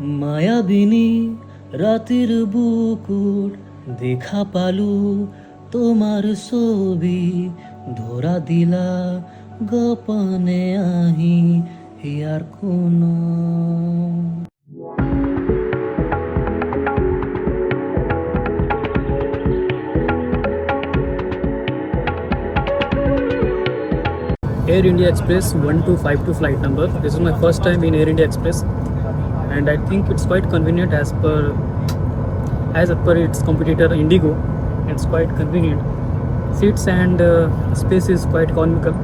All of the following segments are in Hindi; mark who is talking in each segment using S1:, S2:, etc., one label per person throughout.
S1: মায়াবিনী রাতের বুকুর দেখা পালু তোমার ছবি ধরা দিলা গোপনে আহি হিয়ার কোনো Air India Express 1252 flight number. This is my first time in Air India Express, and I think it's quite convenient as per its competitor Indigo. It's quite convenient. Seats and space is quite economical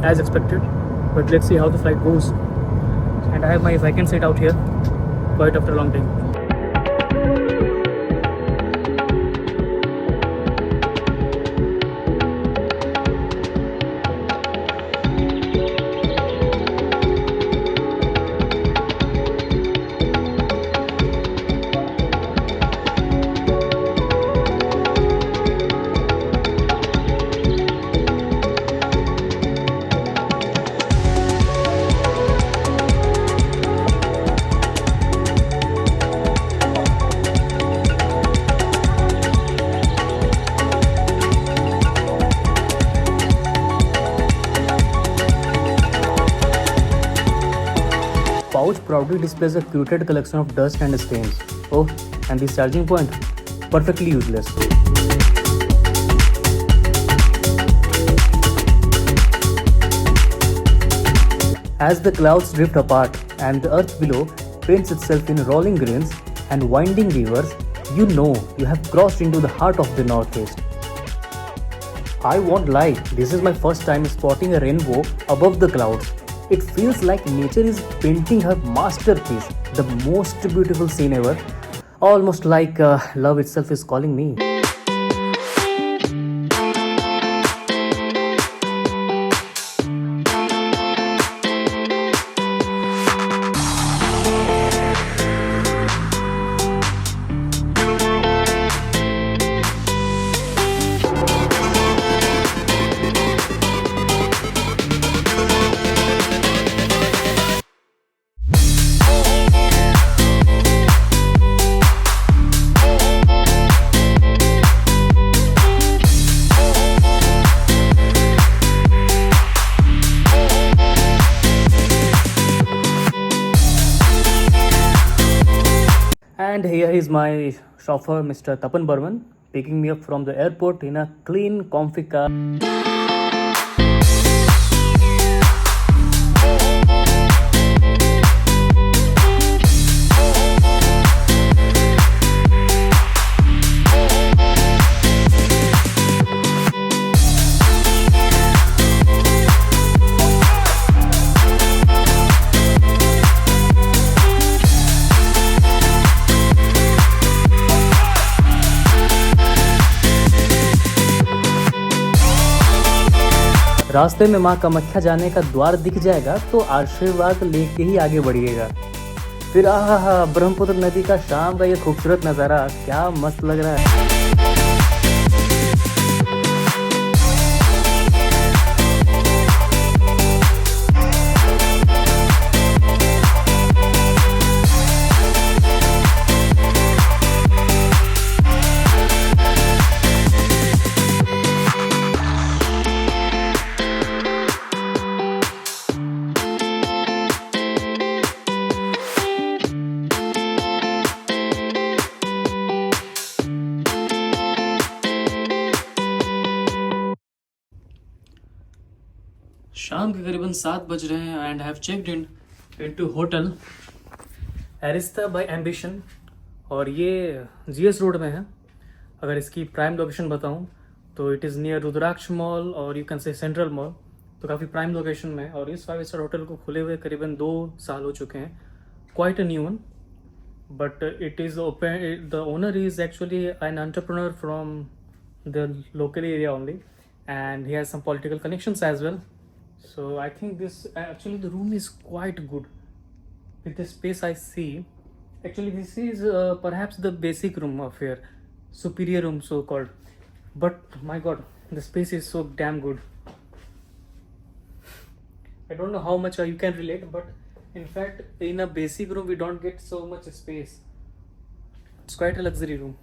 S1: as expected. But let's see how the flight goes. And I have my vacant seat out here quite after a long time. Pouch proudly displays a curated collection of dust and stains. Oh, and this charging point? Perfectly useless. As the clouds drift apart and the earth below paints itself in rolling greens and winding rivers, you know you have crossed into the heart of the Northeast. I won't lie, this is my first time spotting a rainbow above the clouds. It feels like nature is painting her masterpiece, the most beautiful scene ever. Almost like love itself is calling me. And here is my chauffeur, Mr. Tapan Burman, picking me up from the airport in a clean, comfy car. रास्ते में माँ कामाख्या जाने का द्वार दिख जाएगा तो आशीर्वाद लेके ही आगे बढ़िएगा। फिर आहा ब्रह्मपुत्र नदी का शाम का ये खूबसूरत नज़ारा क्या मस्त लग रहा है। शाम के करीबन 7 बज रहे हैं and have checked in into hotel Arista by Ambition और ये जीएस रोड में है। अगर इसकी प्राइम लोकेशन बताऊं तो it is near Rudraksh Mall और you can say Central Mall, तो काफ़ी प्राइम लोकेशन में। और इस 5 स्टार होटल को खुले हुए करीबन 2 साल हो चुके हैं, quite a new one, but it is open. The owner is actually an entrepreneur from the local area only and he has some political connections as well. So I think this actually the room is quite good with the space I see. Actually this is perhaps the basic room of here, superior room so called, but my god, the space is so damn good. I don't know how much you can relate, but In fact, in a basic room, we don't get so much space. It's quite a luxury room.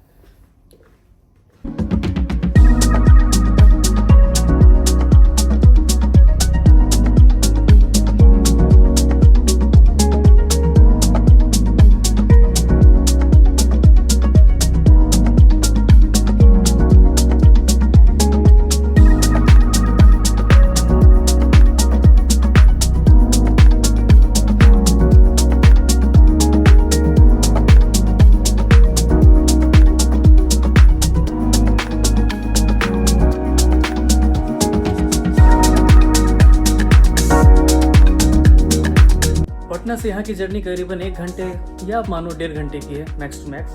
S1: Patna से यहाँ की जर्नी करीबन 1 घंटे या आप मानो 1.5 घंटे की है मैक्स टू मैक्स,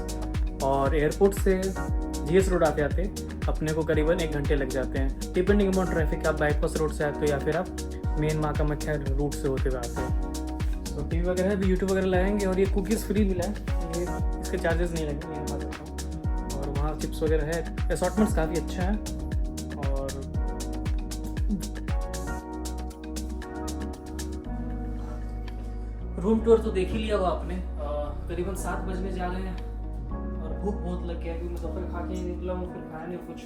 S1: और एयरपोर्ट से जीएस रोड आते आते अपने को करीबन 1 घंटे लग जाते हैं, डिपेंडिंग अपॉन ट्रैफिक। आप बाईपास रोड से आते हो या फिर आप मेन माँ कामाख्या रूट से होते हुए आते हो। तो टीवी वगैरह भी यूट्यूब वगैरह लगाएंगे, और ये कुकीज़ फ्री मिला है, ये इसके चार्जेस नहीं लगेंगे, ये बता देता हूँ। और वहाँ चिप्स वगैरह है, असॉर्टमेंट्स काफ़ी अच्छा है। और रूम टूर तो देख ही लिया हुआ आपने। करीबन 7 बजने जा रहे हैं और भूख बहुत लग गया है, क्योंकि मैं दोपहर खा के ही निकला हूँ, फिर खाया नहीं कुछ,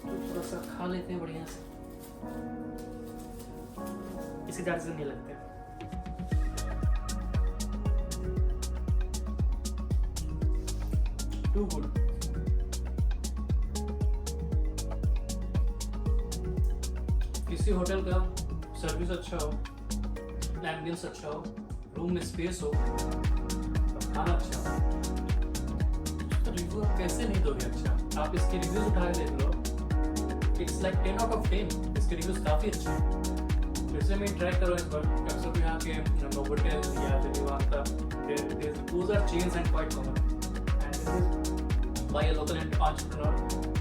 S1: तो थोड़ा सा खा लेते हैं बढ़िया से, किसी चार्ज नहीं लगते। Too good. किसी होटल का सर्विस अच्छा हो, एम्बियंस अच्छा हो, रूम में स्पेस हो, खाना अच्छा हो, तो रिव्यू आप कैसे नहीं दोगे अच्छा? आप इसके रिव्यूज उठा के देख लो, इट्स लाइक 10 आउट ऑफ 10। इसके रिव्यूज काफ़ी अच्छे हैं। फिर से मैं ट्राई करो इस बार। अक्सर तो यहाँ के नोवोटेल या फिर वहाँ का those are chains and quite common, and this is by a local entrepreneur।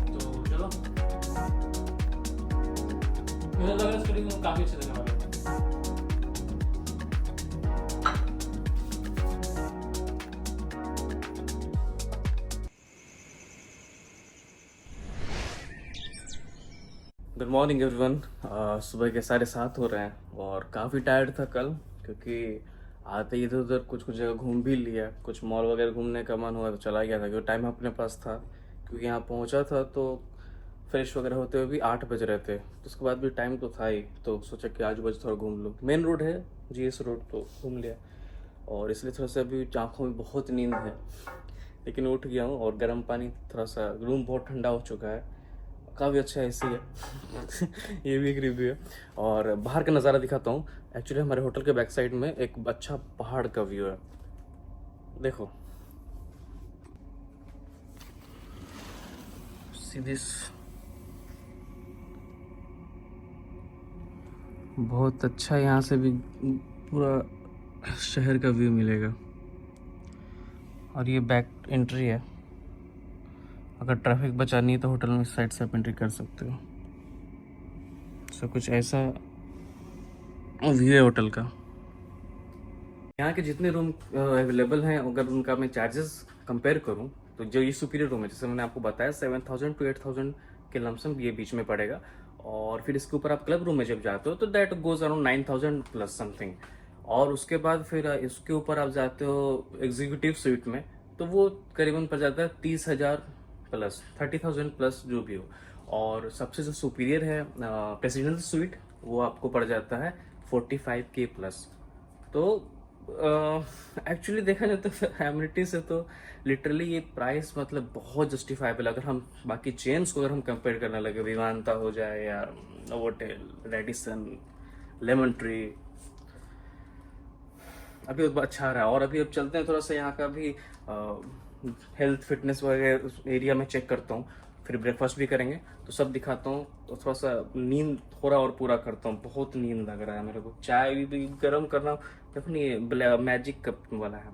S1: तो चलो, मुझे लग रहा है इसके रिव्यू काफ़ी अच्छे देने वाले हैं। Good morning everyone. सुबह के 7:30 हो रहे हैं और काफ़ी टायर्ड था कल, क्योंकि आते ही इधर उधर कुछ जगह घूम भी लिया, कुछ मॉल वगैरह घूमने का मन हुआ तो चला गया था, क्योंकि टाइम अपने पास था। क्योंकि यहाँ पहुँचा था तो फ्रेश वगैरह होते हुए भी 8 बज रहे थे, तो उसके बाद भी टाइम तो था ही, तो सोचा कि आजू बाजू थोड़ा घूम लूँ। मेन रोड है जीएस रोड, तो घूम लिया, और इसलिए थोड़ा सा अभी आँखों में बहुत नींद है, लेकिन उठ गया हूँ। और गर्म पानी, थोड़ा सा रूम बहुत ठंडा हो चुका है, काफ़ी अच्छा ऐसी है। ये भी एक रिव्यू है। और बाहर का नज़ारा दिखाता हूँ। एक्चुअली हमारे होटल के बैक साइड में एक अच्छा पहाड़ का व्यू है, देखो सीधी, बहुत अच्छा। यहाँ से भी पूरा शहर का व्यू मिलेगा, और ये बैक एंट्री है। अगर ट्रैफिक बचानी है तो होटल में इस साइड से आप एंट्री कर सकते हो। सो कुछ ऐसा व्यू है होटल का। यहाँ के जितने रूम अवेलेबल हैं, अगर उनका मैं चार्जेस कंपेयर करूँ तो जो ये सुपीरियर रूम है, जैसे मैंने आपको बताया 7,000 to 8,000 के लमसम ये बीच में पड़ेगा। और फिर इसके ऊपर आप क्लब रूम में जब जाते हो तो that goes around 9,000 plus something. और उसके बाद फिर इसके ऊपर आप जाते हो एग्जीक्यूटिव स्वीट में, तो वो करीबन पड़ जाता है 30,000 प्लस, 30,000 प्लस जो भी हो। और सबसे जो सुपीरियर है प्रेसिडेंशियल स्वीट, वो आपको पड़ जाता है 45K प्लस। तो एक्चुअली देखा जाए तो एमिनिटी से तो लिटरली ये प्राइस मतलब बहुत जस्टिफाइबल। अगर हम बाकी चेन्स को अगर हम कंपेयर करने लगे, विवांता हो जाए या नोवोटेल, रेडिसन, लेमन ट्री, अभी बहुत अच्छा आ रहा है। और अभी अब चलते हैं थोड़ा सा यहाँ का भी हेल्थ फिटनेस वगैरह एरिया में चेक करता हूँ, फिर ब्रेकफास्ट भी करेंगे, तो सब दिखाता हूँ। तो थोड़ा सा नींद थोड़ा और पूरा करता हूँ, बहुत नींद लग रहा है मेरे को। चाय भी गर्म करना, देखो नहीं ये मैजिक कप वाला है,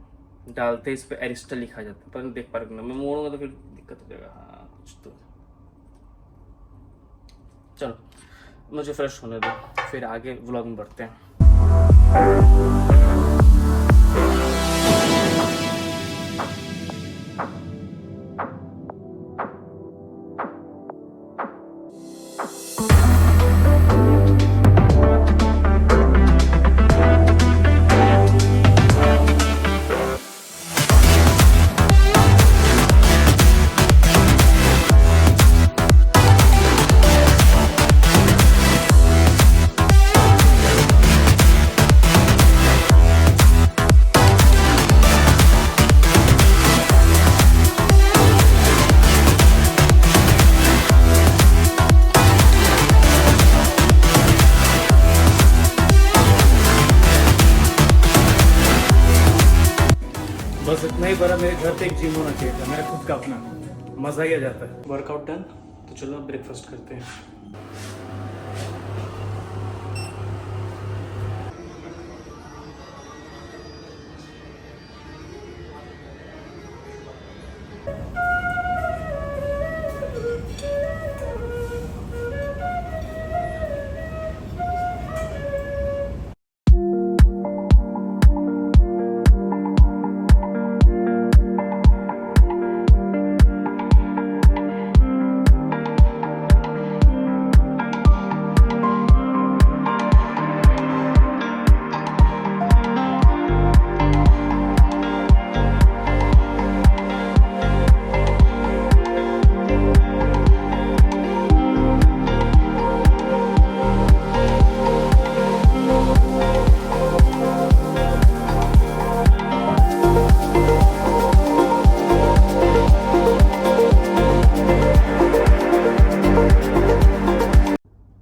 S1: डालते इस पे एरिस्टा लिखा जाता है, पर देख पा रहा मैं मोड़ूंगा तो फिर दिक्कत हो जाएगा। हाँ कुछ तो, चलो मुझे फ्रेश होने दो, फिर आगे व्लॉग में बढ़ते हैं। बस इतना ही बड़ा मेरे घर पे एक जिम होना चाहिए था, मेरा खुद का अपना, मज़ा ही आ जाता है। वर्कआउट डन, तो चलो अब ब्रेकफास्ट करते हैं।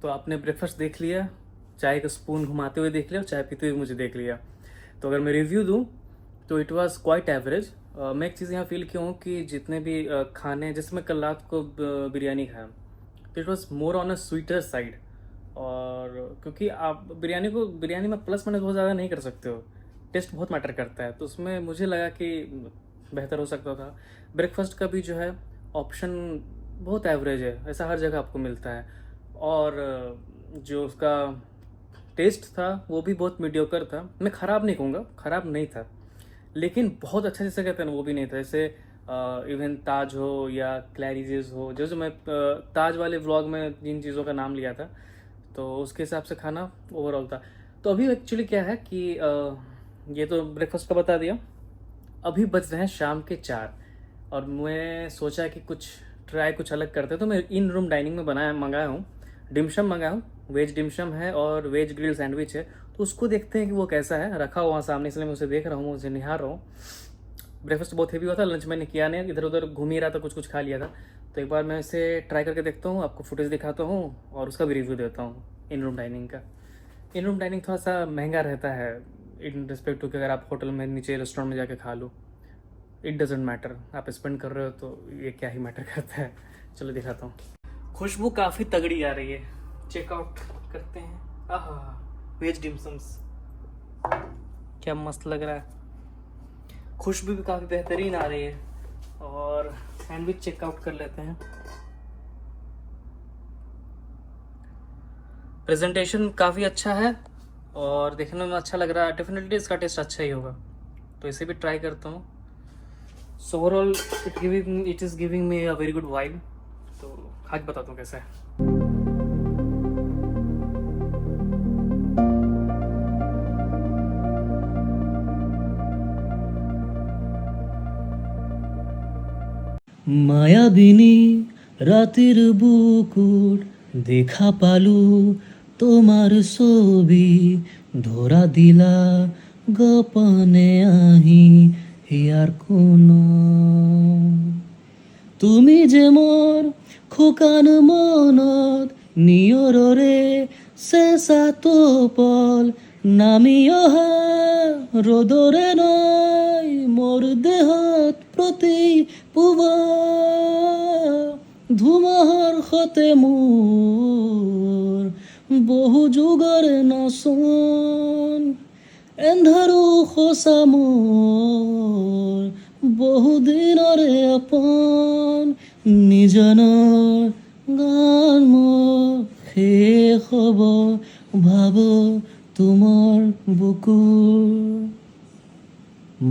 S1: तो आपने ब्रेकफास्ट देख लिया, चाय का स्पून घुमाते हुए देख लिया और चाय पीते हुए मुझे देख लिया। तो अगर मैं रिव्यू दूं तो इट वाज क्वाइट एवरेज। मैं एक चीज़ यहाँ फील किया हूँ कि जितने भी खाने, जैसे मैं कल रात को बिरयानी खाया, तो it was more on a sweeter side. और क्योंकि आप बिरयानी में प्लस माइनस बहुत ज़्यादा नहीं कर सकते हो, टेस्ट बहुत मैटर करता है, तो उसमें मुझे लगा कि बेहतर हो सकता था। ब्रेकफास्ट का भी जो है ऑप्शन बहुत एवरेज है, ऐसा हर जगह आपको मिलता है। और जो उसका टेस्ट था वो भी बहुत मीडियोकर था। मैं ख़राब नहीं कहूँगा, ख़राब नहीं था, लेकिन बहुत अच्छा जैसे कहते हैं ना वो भी नहीं था। जैसे इवन ताज हो या क्लैरिजेस हो, जैसे मैं ताज वाले व्लॉग में जिन चीज़ों का नाम लिया था, तो उसके हिसाब से खाना ओवरऑल था। तो अभी एक्चुअली क्या है कि ये तो ब्रेकफास्ट का बता दिया। अभी बज रहे हैं शाम के 4 और मैं सोचा कि कुछ अलग करते हैं, तो मैं इन रूम डाइनिंग में मंगाया हूँ, डिमशम मंगाया हूँ। वेज डिमशम है और वेज ग्रिल सैंडविच है, तो उसको देखते हैं कि वो कैसा है। रखा हुआ सामने, इसलिए मैं उसे देख रहा हूँ, उसे निहार रहा हूँ। ब्रेकफास्ट बहुत हेवी हुआ था, लंच मैंने किया नहीं, इधर उधर घूम ही रहा था, कुछ खा लिया था। तो एक बार मैं इसे ट्राई करके देखता हूँ, आपको फुटेज दिखाता हूँ और उसका भी रिव्यू देता हूँ इन रूम डाइनिंग का। इन रूम डाइनिंग थोड़ा सा महंगा रहता है इन रिस्पेक्ट टू कि अगर आप होटल में नीचे रेस्टोरेंट में जाके खा लो, इट डजेंट मैटर, आप स्पेंड कर रहे हो तो ये क्या ही मैटर करता है। चलो दिखाता हूँ। खुशबू काफ़ी तगड़ी आ रही है, चेकआउट करते हैं। आहा, वेज डिमसम्स क्या मस्त लग रहा है, खुशबू भी काफ़ी बेहतरीन आ रही है। और सैंडविच चेकआउट कर लेते हैं। प्रेजेंटेशन काफ़ी अच्छा है और देखने में अच्छा लग रहा है, डेफिनेटली इसका टेस्ट अच्छा ही होगा, तो इसे भी ट्राई करता हूँ। So overall it is giving me a very good vibe. तो आज बताता हूँ कैसा है।
S2: মায়াবিনী রাতের বুকুর দেখা পালু তোমার ছবি ধরা দিলা গোপনে আহি হিয়ার কোনো তুমি যে মোর খোকান মনত নিয়ৰৰে চেঁচা টোপল নামি অহা ৰ'দৰে নাই মোৰ দেহত প্ৰতি পুব ধুমুহাৰ সতে মোৰ বহু যুগৰ নাচন এন্ধাৰো সঁচা মোৰ বহুদিনৰে আপোন নিজানৰ গান মোৰ শেষ হ'ব ভাব তোমাৰ বুকুৰ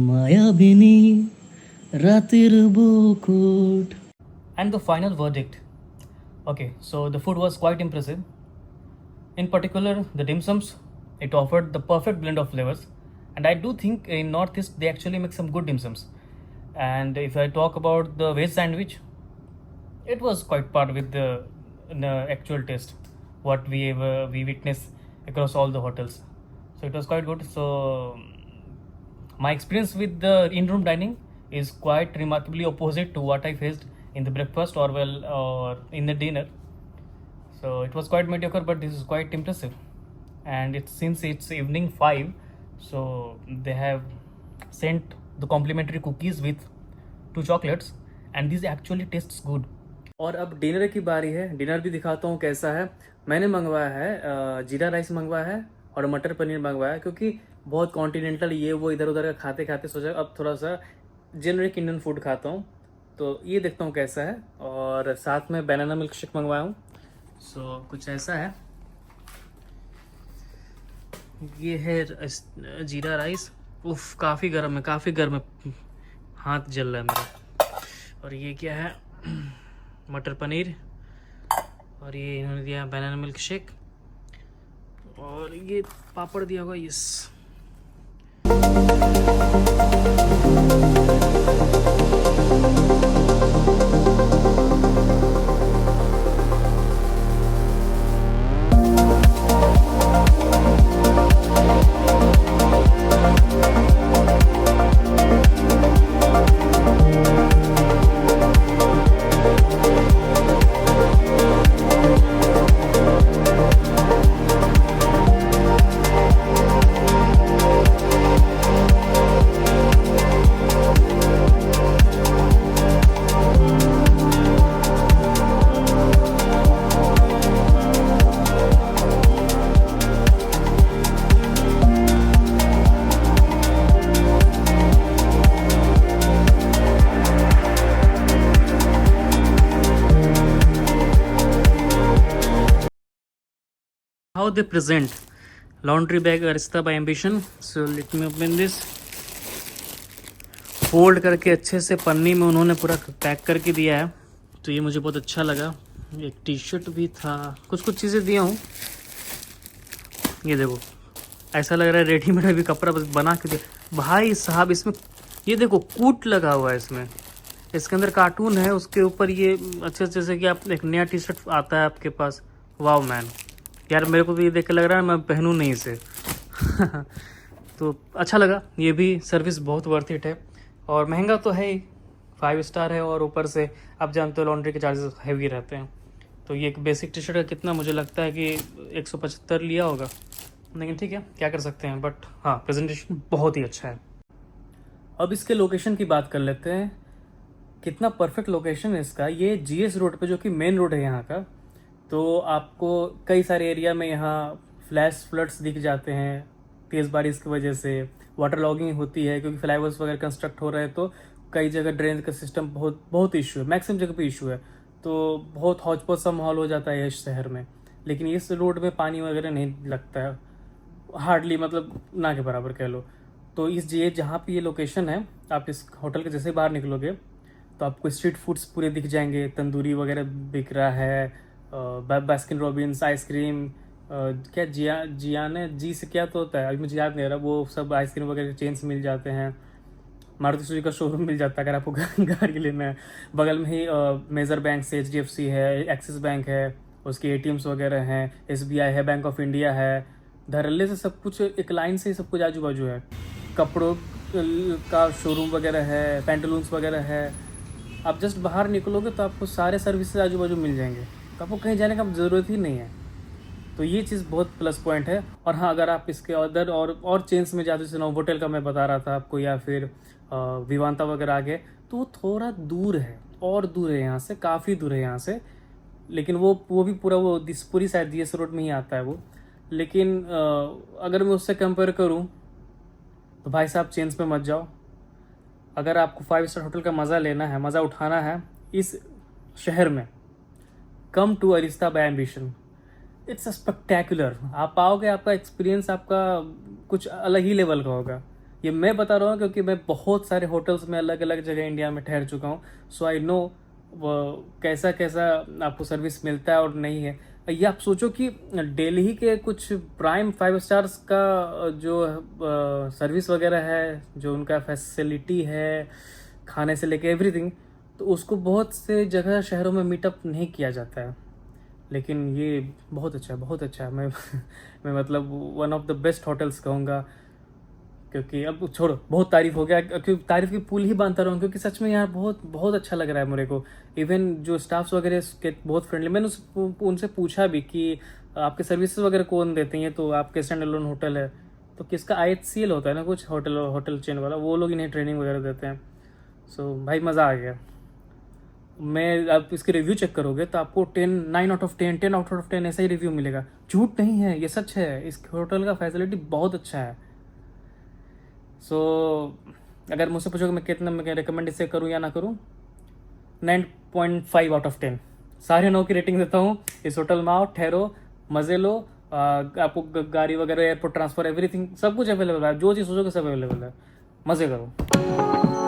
S2: মায়াবিনী ৰাতিৰ বুকুত।
S1: And the final verdict. Okay, so the food was quite impressive. In particular, the dim sums, it offered the perfect blend of flavors. And I do think in Northeast they actually make some good dim sums. And if I talk about the veg sandwich, it was quite part with the actual taste what we witness across all the hotels. So it was quite good. So my experience with the in-room dining is quite remarkably opposite to what I faced in the breakfast or in the dinner. So it was quite mediocre, but this is quite impressive. And since it's evening 5, so they have sent the complimentary cookies with 2 chocolates and this actually tastes good. और अब डिनर की बारी है, डिनर भी दिखाता हूँ कैसा है। मैंने मंगवाया है जीरा राइस मंगवाया है और मटर पनीर मंगवाया है, क्योंकि बहुत कॉन्टिनेंटल ये वो इधर उधर का खाते खाते सोचा अब थोड़ा सा जेनरिक इंडियन फूड खाता हूँ, तो ये देखता हूँ कैसा है। और साथ में बनाना मिल्क शेक मंगवाया हूँ। सो कुछ ऐसा है, ये है जीरा राइस। उफ काफ़ी गर्म है, काफ़ी गर्म है, हाथ जल रहा है मेरा। और ये क्या है, मटर पनीर, और ये इन्होंने दिया बनाना मिल्क शेक, और ये पापड़ दिया होगा। Yes, how they present laundry bag Arista by Ambition. So let me open this. Fold करके अच्छे से पन्नी में उन्होंने पूरा पैक करके दिया है, तो ये मुझे बहुत अच्छा लगा। एक टी शर्ट भी था, कुछ कुछ चीज़ें दिया हूँ। ये देखो, ऐसा लग रहा है रेडीमेड अभी कपड़ा बस बना के दिया। भाई साहब इसमें ये देखो कूट लगा हुआ है, इसमें इसके अंदर कार्टून है, उसके ऊपर ये अच्छे जैसे कि आप एक नया टी शर्ट आता है आपके पास। वाओ मैन, यार मेरे को तो ये देख के लग रहा है मैं पहनूँ नहीं इसे। तो अच्छा लगा, ये भी सर्विस बहुत वर्थ इट है। और महंगा तो है ही, 5 स्टार है, और ऊपर से आप जानते हो लॉन्ड्री के चार्जेस हैवी रहते हैं। तो ये एक बेसिक टी शर्ट का कितना, मुझे लगता है कि 175 लिया होगा, लेकिन ठीक है क्या कर सकते हैं। बट हाँ, प्रेजेंटेशन बहुत ही अच्छा है। अब इसके लोकेशन की बात कर लेते हैं, कितना परफेक्ट लोकेशन है इसका। ये जीएस रोड पे, जो कि मेन रोड है यहाँ का, तो आपको कई सारे एरिया में यहाँ फ्लैश फ्लड्स दिख जाते हैं तेज़ बारिश की वजह से। वाटर लॉगिंग होती है क्योंकि फ्लाईओवर्स वगैरह कंस्ट्रक्ट हो रहे हैं, तो कई जगह ड्रेन का सिस्टम बहुत इशू है, मैक्सिमम जगह पे इशू है, तो बहुत हौच पौच सा माहौल हो जाता है इस शहर में। लेकिन इस रोड में पानी वगैरह नहीं लगता है, हार्डली, मतलब ना के बराबर कह लो। तो इस ये जहाँ पे ये लोकेशन है, आप इस होटल के जैसे बाहर निकलोगे तो आपको स्ट्रीट फूड्स पूरे दिख जाएंगे। तंदूरी वगैरह बिक रहा है, बास्किन रॉबिन्स आइसक्रीम, क्या जियाने जी से क्या तो होता है अभी मुझे याद नहीं आ रहा, वो सब आइसक्रीम वगैरह चेन्स मिल जाते हैं। मारुति सुजुकी का शोरूम मिल जाता है अगर आपको गाड़ी लेना है। बगल में ही मेजर बैंक से HDFC है, एक्सिस बैंक है, उसके ATMs वगैरह हैं, SBI है, बैंक ऑफ इंडिया है। धरल्ले से सब कुछ एक लाइन से ही सब कुछ आजू बाजू है। कपड़ों का शोरूम वगैरह है, पैंटलून्स वगैरह है। आप जस्ट बाहर निकलोगे तो आपको सारे सर्विसेज आजू बाजू मिल जाएंगे, तो आपको कहीं जाने का ज़रूरत ही नहीं है। तो ये चीज़ बहुत प्लस पॉइंट है। और हाँ, अगर आप इसके अदर और चेन्स में जाते, जैसे नोवोटेल का मैं बता रहा था आपको, या फिर विवांता वगैरह आगे, तो वो थोड़ा दूर है, और दूर है यहाँ से, काफ़ी दूर है यहाँ से। लेकिन वो भी पूरा वो पूरी साइड जीएस रोड में ही आता है वो। लेकिन अगर मैं उससे कंपेयर करूँ तो भाई साहब चेन्स पे मत जाओ। अगर आपको 5 स्टार होटल का मज़ा लेना है, मज़ा उठाना है इस शहर में, come to Arista by Ambition. It's spectacular. आप आओगे, आपका एक्सपीरियंस आपका कुछ अलग ही लेवल का होगा। ये मैं बता रहा हूँ क्योंकि मैं बहुत सारे होटल्स में अलग अलग जगह इंडिया में ठहर चुका हूँ। सो आई नो कैसा कैसा आपको सर्विस मिलता है और नहीं है। ये आप सोचो कि दिल्ली के कुछ प्राइम 5 स्टार्स का जो सर्विस वगैरह है, जो उनका फैसिलिटी है, खाने से लेके एवरीथिंग, तो उसको बहुत से जगह शहरों में मीटअप नहीं किया जाता है। लेकिन ये बहुत अच्छा है, बहुत अच्छा है। मैं मतलब one of the best hotels कहूँगा। क्योंकि अब छोड़ो, बहुत तारीफ हो गया, क्योंकि तारीफ की पुल ही बांधता रहूँ, क्योंकि सच में यार बहुत बहुत अच्छा लग रहा है मेरे को। इवन जो स्टाफ्स वगैरह के बहुत फ्रेंडली। मैंने उनसे पूछा भी कि आपके सर्विसेज वगैरह कौन देते हैं, तो आपके स्टैंड अलोन होटल है, तो किसका IHCL होता है ना कुछ होटल चेन वाला, वो लोग इन्हें ट्रेनिंग वगैरह देते हैं। सो भाई मज़ा आ गया। मैं आप इसके रिव्यू चेक करोगे तो आपको 9 आउट ऑफ 10 10 आउट ऑफ 10 ऐसा ही रिव्यू मिलेगा। झूठ नहीं है, ये सच है। इस होटल का फैसिलिटी बहुत अच्छा है। सो अगर मुझसे पूछोगे मैं रिकमेंड इसे करूँ या ना करूँ, 9.5 आउट ऑफ 10, सारे 9 की रेटिंग देता हूँ। इस होटल में आओ, ठहरो, मज़े लो। आपको गाड़ी वगैरह, एयरपोर्ट ट्रांसफर, एवरीथिंग सब कुछ अवेलेबल है। जो चीज़ सोचोगे सब अवेलेबल है। मज़े करो।